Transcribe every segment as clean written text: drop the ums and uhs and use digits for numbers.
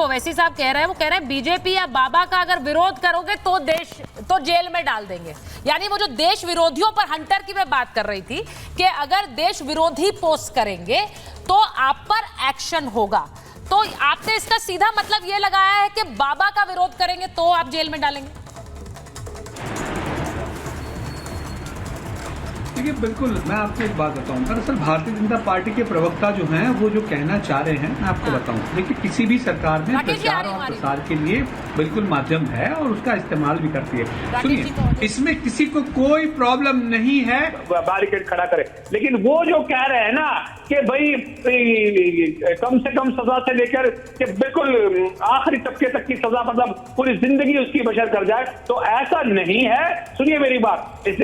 जो ओवैसी साहब कह रहे हैं वो कह रहे हैं बीजेपी या बाबा का अगर विरोध करोगे तो जेल में डाल देंगे। यानी वो जो देश विरोधियों पर हंटर की मैं बात कर रही थी कि अगर देश विरोधी पोस्ट करेंगे तो आप पर एक्शन होगा। तो आपने इसका सीधा मतलब ये लगाया है कि बाबा का विरोध करेंगे तो आप जेल में डालेंगे? देखिए, बिल्कुल मैं आपको एक बात बताऊं। दरअसल भारतीय जनता पार्टी के प्रवक्ता जो हैं वो जो कहना चाह रहे हैं मैं आपको बताऊं। देखिए, किसी भी सरकार में प्रचार और प्रसार के लिए बिल्कुल माध्यम है और उसका इस्तेमाल भी करती है। सुनिए, इसमें किसी को कोई प्रॉब्लम नहीं है बैरिकेड खड़ा करे, लेकिन वो जो कह रहे हैं ना कि भाई कम से कम सजा से लेकर कि बिल्कुल आखिरी तबके तक की सजा, मतलब पूरी जिंदगी उसकी बशर कर जाए, तो ऐसा नहीं है। सुनिए मेरी बात, इस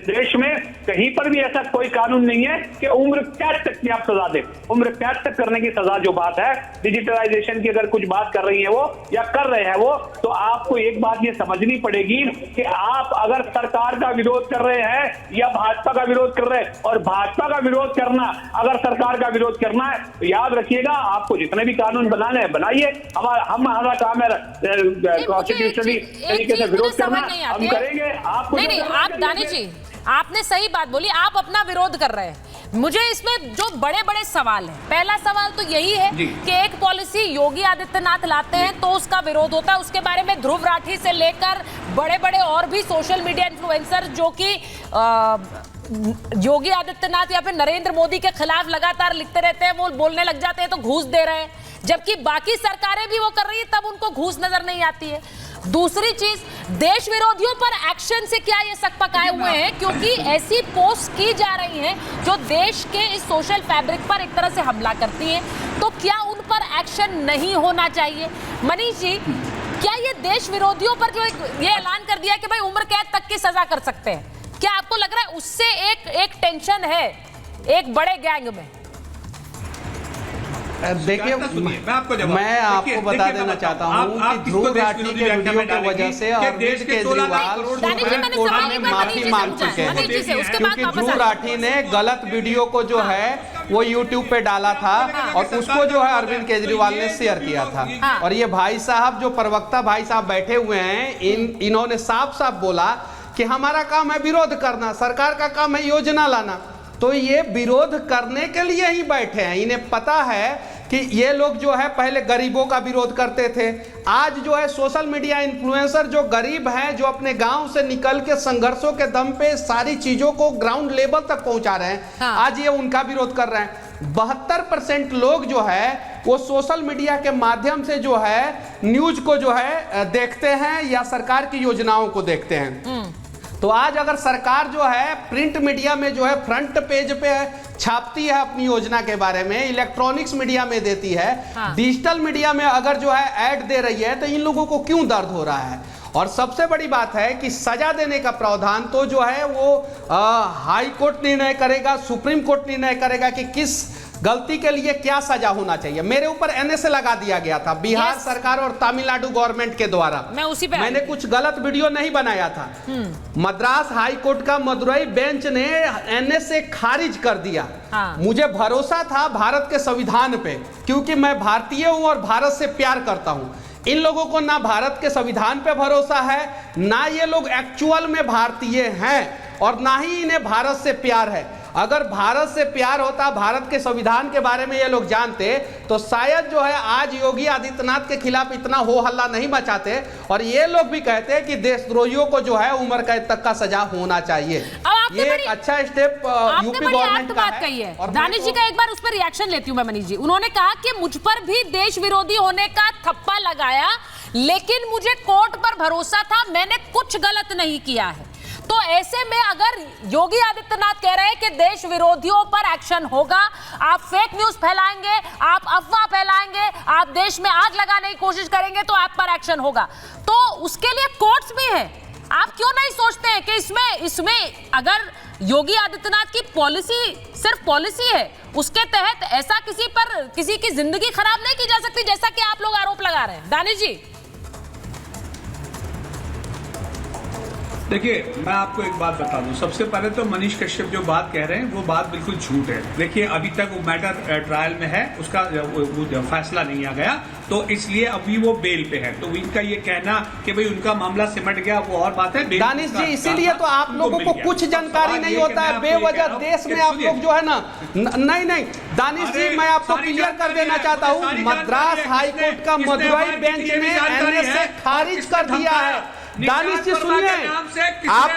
देश में कहीं पर भी ऐसा कोई कानून नहीं है कि उम्र कैद तक की आप सजा दें। उम्र कैद तक करने की सजा जो बात है, डिजिटलाइजेशन की अगर कुछ बात कर रही है वो या कर रहे हैं वो, तो आपको एक बात ये समझनी पड़ेगी कि आप अगर सरकार का विरोध कर रहे हैं या भाजपा का विरोध कर रहे हैं, और भाजपा का विरोध करना, अगर सरकार का विरोध करना है, तो याद रखिएगा आपको जितने भी कानून बनाने हैं बनाइए। हमारा काम है कॉन्स्टिट्यूशनली तरीके से विरोध करना, हम करेंगे। आपको नहीं, आप दानिश जी आपने सही बात बोली, आप अपना विरोध कर रहे हैं। मुझे इसमें जो बड़े बड़े सवाल हैं, पहला सवाल तो यही है कि एक पॉलिसी योगी आदित्यनाथ लाते हैं तो उसका विरोध होता है। उसके बारे में ध्रुव राठी से लेकर बड़े बड़े और भी सोशल मीडिया इन्फ्लुएंसर जो कि योगी आदित्यनाथ या फिर नरेंद्र मोदी के खिलाफ लगातार लिखते रहते हैं, वो बोलने लग जाते हैं तो घूस दे रहे हैं, जबकि बाकी सरकारें भी वो कर रही है तब उनको घूस नजर नहीं आती है। दूसरी चीज, देश विरोधियों पर एक्शन से क्या ये सक पकाए हुए हैं, क्योंकि ऐसी पोस्ट की जा रही हैं जो देश के इस सोशल फैब्रिक पर एक तरह से हमला करती हैं, तो क्या उन पर एक्शन नहीं होना चाहिए? मनीष जी, क्या ये देश विरोधियों पर जो ये ऐलान कर दिया कि भाई उम्र कैद तक की सजा कर सकते हैं, क्या आपको लग रहा है उससे एक टेंशन है एक बड़े गैंग में? देखिए, मैं आपको बता देना चाहता हूँ कि ध्रुव राठी के वीडियो की वजह से अरविंद केजरीवाल सुप्रीम कोर्ट में माफी मांग चुके हैं, क्योंकि ध्रुव राठी ने गलत वीडियो को जो है वो YouTube पे डाला था और उसको जो है अरविंद केजरीवाल ने शेयर किया था। और ये भाई साहब जो प्रवक्ता भाई साहब बैठे हुए हैं, इन्होंने साफ साफ बोला कि हमारा काम है विरोध करना, सरकार का काम है योजना लाना। तो ये विरोध करने के लिए ही बैठे हैं। इन्हें पता है कि ये लोग जो है पहले गरीबों का विरोध करते थे, आज जो है सोशल मीडिया इन्फ्लुएंसर जो गरीब हैं, जो अपने गांव से निकल के संघर्षों के दम पे सारी चीजों को ग्राउंड लेवल तक पहुंचा रहे हैं, आज ये उनका विरोध कर रहे हैं। 72% लोग जो है वो सोशल मीडिया के माध्यम से जो है न्यूज को जो है देखते हैं या सरकार की योजनाओं को देखते हैं। तो आज अगर सरकार जो है प्रिंट मीडिया में जो है फ्रंट पेज पे छापती है अपनी योजना के बारे में, इलेक्ट्रॉनिक्स मीडिया में देती है, डिजिटल मीडिया में अगर जो है ऐड दे रही है, तो इन लोगों को क्यों दर्द हो रहा है? और सबसे बड़ी बात है कि सजा देने का प्रावधान तो जो है वो हाई कोर्ट निर्णय करेगा, सुप्रीम कोर्ट निर्णय करेगा कि किस गलती के लिए क्या सजा होना चाहिए। मेरे ऊपर NSA लगा दिया गया था बिहार सरकार और तमिलनाडु गवर्नमेंट के द्वारा। मैंने कुछ गलत वीडियो नहीं बनाया था। मद्रास हाई कोर्ट का मदुरई बेंच ने NSA खारिज कर दिया। मुझे भरोसा था भारत के संविधान पे, क्योंकि मैं भारतीय हूं और भारत से प्यार करता हूं। इन लोगों को ना भारत के संविधान पे भरोसा है, ना ये लोग एक्चुअल में भारतीय हैं, और ना ही इन्हें भारत से प्यार है। अगर भारत से प्यार होता, भारत के संविधान के बारे में ये लोग जानते, तो शायद जो है आज योगी आदित्यनाथ के खिलाफ इतना हो हल्ला नहीं मचाते, और ये लोग भी कहते हैं कि देशद्रोहियों को जो है उम्र कैद तक का सजा होना चाहिए। ये एक अच्छा स्टेप यूपी गवर्नमेंट का है। और दानिश जी का एक बार उस पर रिएक्शन लेती हूँ मैं। मनीष जी, उन्होंने कहा कि मुझ पर भी देश विरोधी होने का थप्पा लगाया, लेकिन मुझे कोर्ट पर भरोसा था, मैंने कुछ गलत नहीं किया है। तो ऐसे में अगर योगी आदित्यनाथ कह रहे हैं कि देश विरोधियों पर एक्शन होगा, आप फेक न्यूज फैलाएंगे, आप अफवाह फैलाएंगे, आप देश में आग लगाने की कोशिश करेंगे तो आप पर एक्शन होगा, तो उसके लिए कोर्ट्स भी हैं। आप क्यों नहीं सोचते हैं कि इसमें अगर योगी आदित्यनाथ की पॉलिसी सिर्फ पॉलिसी है, उसके तहत ऐसा किसी की जिंदगी खराब नहीं की जा सकती, जैसा कि आप लोग आरोप लगा रहे हैं? दानिश जी, देखिए, मैं आपको एक बात बता दूं। सबसे पहले तो मनीष कश्यप जो बात कह रहे हैं वो बात बिल्कुल झूठ है। देखिए, अभी तक वो मैटर ट्रायल में है, उसका वो फैसला नहीं आ गया, तो इसलिए अभी वो बेल पे है। तो इनका ये कहना कि भाई उनका मामला सिमट गया, वो और बात है। दानिश जी, इसीलिए तो आप लोगों को कुछ जानकारी नहीं होता है। बेवजह देश में आप लोग जो है ना, नहीं दानिश जी, मैं आपको क्लियर कर देना चाहता हूँ, मद्रास हाईकोर्ट का मदुरई बेंच ने एनएसए खारिज कर दिया है। दानिश जी सुनिए, आप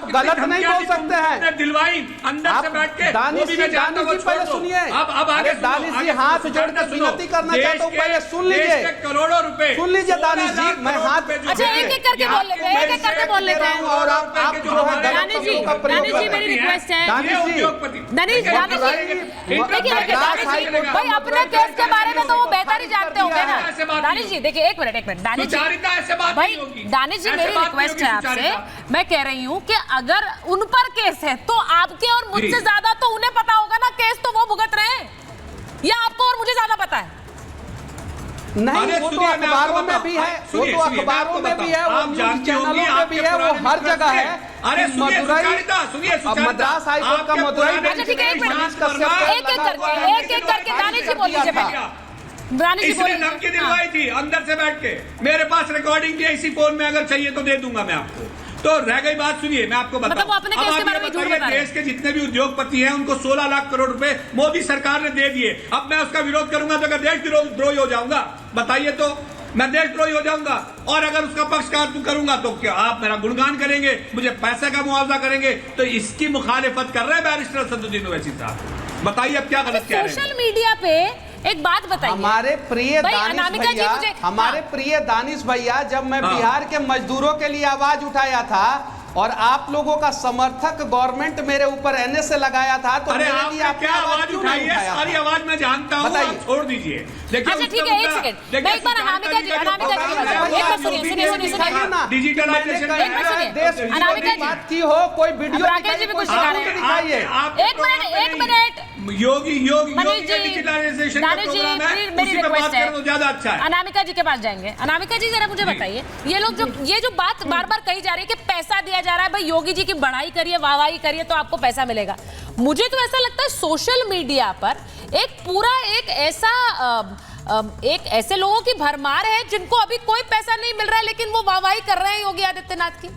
गलत नहीं बोल सकते हैं। दिलवाई अंदर से बैठ के। दानिश जी पहले सुनिए। अब आगे दानिश जी हाथ जोड़ के विनती करना चाहता हूँ, पहले सुन लीजिए। करोड़ों रुपए सुन लीजिए दानिश जी, मैं हाथ अच्छा एक करके बोल लेते हैं, एक करके बोल लेते हैं। और आप जो है दानिश जी मेरी रिक्वेस्ट है, दानिश भाई अपने केस के बारे में तो वो बेहतर ही जानते होंगे ना। दानिश जी देखिए, एक मिनट दानिश जी, भाई दानिश जी मेरी रिक्वेस्ट है आपसे, मैं कह रही हूँ कि अगर उन पर केस है तो आपके और मुझसे ज्यादा तो उन्हें पता होगा ना, केस तो वो भुगत रहे हैं, या आपको और मुझे ज्यादा पता है? नहीं, वो तो अखबारों में भी है, वो तो अखबारों में भी है, वो चैनलों में भी है, वो हर जगह है। अरे मदुरई, मद्रास हाईकोर्ट का मदुरई बेंच ने एक एक करके दानिश जी बोल लीजिए। इसने धमकी दिलवाई थी अंदर से बैठ के, मेरे पास रिकॉर्डिंग थी, इसी फोन में अगर चाहिए तो दे दूंगा मैं आपको। तो रह गई बात, सुनिए मैं आपको बताऊं। देश के जितने भी उद्योगपति हैं उनको 16 लाख करोड़ रुपए मोदी सरकार ने दे दिए। अब मैं उसका विरोध करूंगा तो अगर देशद्रोही हो जाऊंगा? बताइए तो, मैं देशद्रोही हो जाऊंगा? और अगर उसका पक्षकार करूंगा तो क्या आप मेरा गुणगान करेंगे, मुझे पैसे का मुआवजा करेंगे? तो इसकी मुखालिफत कर रहे हैं बैरिस्टर असदुद्दीन ओवैसी साहब। बताइए अब क्या गलत कह रहे हैं? सोशल मीडिया पे एक बात बताइए, हमारे प्रिय दानिश भैया, जब मैं बिहार के मजदूरों के लिए आवाज उठाया था और आप लोगों का समर्थक गवर्नमेंट मेरे ऊपर एनएसए लगाया था, तो अरे आपने क्या आवाज उठाई है? सारी आवाज मैं जानता हूँ, आप छोड़ दीजिए। अच्छा ठीक है, एक सेकंड, मैं एक बार अनामिका जी एक बार सुनिए डिजिटलाइजेशन अनामिका जी बात की हो, कोई वीडियो राकेश जी भी कुछ दिखा रहे हैं। एक मिनट योगी डिजिटलाइजेशन मेरी रिक्वेस्ट है, ज्यादा अच्छा है। अनामिका जी के पास जाएंगे। अनामिका जी जरा मुझे बताइए, ये जो बात बार बार कही जा रही है कि पैसा दिया जा रहा है, भाई योगी जी की बढ़ाई करिए, वाहवाही करिए तो आपको पैसा मिलेगा, मुझे तो ऐसा लगता है सोशल मीडिया पर एक पूरा एक ऐसे लोगों की भरमार है जिनको अभी कोई पैसा नहीं मिल रहा है लेकिन वो वाहवाही कर रहे हैं योगी आदित्यनाथ की।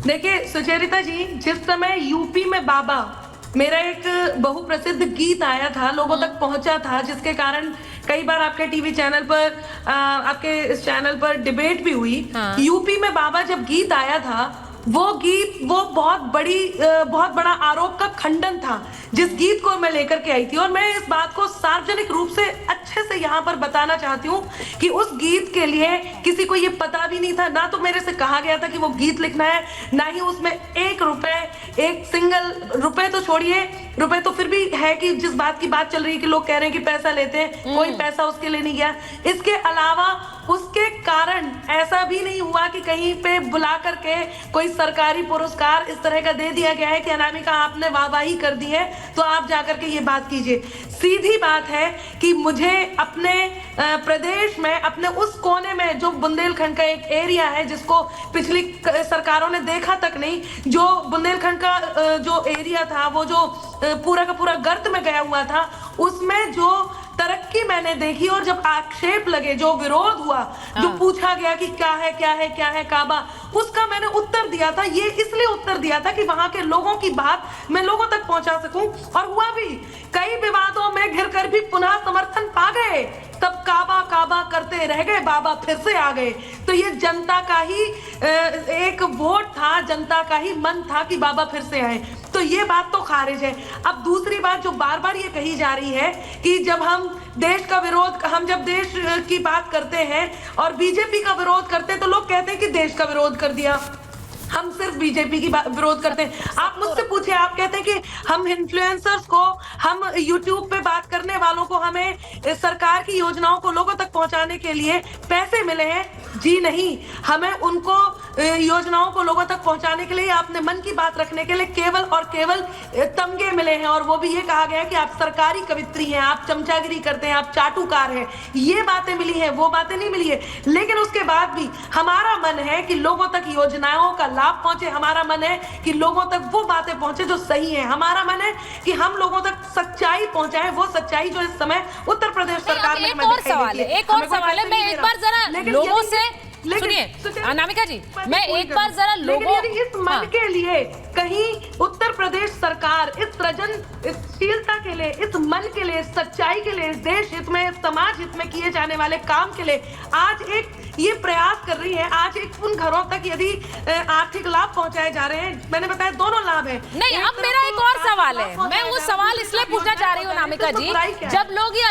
देखिए सुचेरिता जी, जिस समय यूपी में बाबा मेरा एक बहुप्रसिद्ध गीत आया था, लोगों तक पहुंचा था, जिसके कारण कई बार आपके टीवी चैनल पर आपके इस चैनल पर डिबेट भी हुई। यूपी में बाबा जब गीत आया था, वो बहुत बड़ा आरोप का खंडन था, जिस गीत को मैं लेकर के आई थी। और मैं इस बात को सार्वजनिक रूप से अच्छे से यहाँ पर बताना चाहती हूँ कि उस गीत के लिए किसी को ये पता भी नहीं था, ना तो मेरे से कहा गया था कि वो गीत लिखना है, ना ही उसमें एक सिंगल रुपए तो छोड़िए, रुपए तो फिर भी है कि जिस बात की बात चल रही है कि लोग कह रहे हैं कि पैसा लेते हैं, कोई पैसा उसके लिए नहीं गया। इसके अलावा उसके कारण ऐसा भी नहीं हुआ कि कहीं पे बुला करके कोई सरकारी पुरस्कार इस तरह का दे दिया गया है कि अनामिका आपने वाहवाही कर दी है तो आप जाकर के ये बात कीजिए। सीधी बात है कि मुझे अपने प्रदेश में, अपने उस कोने में जो बुंदेलखंड का एक एरिया है जिसको पिछली सरकारों ने देखा तक नहीं, जो बुंदेलखंड का जो एरिया था, वो जो पूरा का पूरा गर्त में गया हुआ था, उसमें जो तरक्की मैंने देखी और जब आक्षेप लगे, जो विरोध हुआ, जो पूछा गया कि क्या है काबा, उसका मैंने उत्तर दिया था। ये इसलिए उत्तर दिया था कि वहां के लोगों की बात मैं लोगों तक पहुंचा सकूं, और हुआ भी। कई विवादों में घिरकर भी पुनः समर्थन पा गए, तब काबा करते रह गए, बाबा फिर से आ गए। तो ये जनता का ही एक वोट था, जनता का ही मन था कि बाबा फिर से आए, तो ये बात तो खारिज है। अब दूसरी बात जो बार बार ये कही जा रही है कि जब हम देश का विरोध, हम जब देश की बात करते हैं और बीजेपी का विरोध करते हैं तो लोग कहते हैं कि देश का विरोध कर दिया, हम सिर्फ बीजेपी की विरोध करते हैं। आप मुझसे पूछिए, आप कहते हैं कि हम इन्फ्लुएंसर्स को, हम यूट्यूब पे बात करने वालों को, हमें सरकार की योजनाओं को लोगों तक पहुंचाने के लिए पैसे मिले हैं? जी नहीं, हमें उनको योजनाओं को लोगों तक पहुंचाने के लिए, आपने मन की बात रखने के लिए केवल और केवल तमगे मिले हैं, और वो भी ये कहा गया है कि आप सरकारी कवित्री हैं, आप चमचागिरी करते हैं, आप चाटुकार हैं। ये बातें मिली हैं, वो बातें नहीं मिली है। लेकिन उसके बाद भी हमारा मन है कि लोगों तक योजनाओं का लाभ पहुंचे, हमारा मन है कि लोगों तक वो बातें पहुंचे जो सही है, हमारा मन है कि हम लोगों तक सच्चाई पहुंचाएं, वो सच्चाई जो इस समय उत्तर प्रदेश सरकार में एक और सवाल है, मैं एक बार जरा लोगों से सुनिए अनामिका जी, मैं एक बार जरा लोगों इस मन के लिए कहीं उत्तर प्रदेश सरकार इस सृजनशीलता के लिए, इस मन के लिए, सच्चाई के लिए, देश हित में, समाज हित में किए जाने वाले काम के लिए आज एक ये प्रयास कर रही है। आज एक उन घरों तक यदि आर्थिक लाभ पहुंचाए जा रहे हैं, मैंने बताया दोनों लाभ है। नहीं, अब मेरा एक और सवाल है, मैं वो सवाल इसलिए पूछना चाह रही हूँ अनामिका जी, जब लोग ये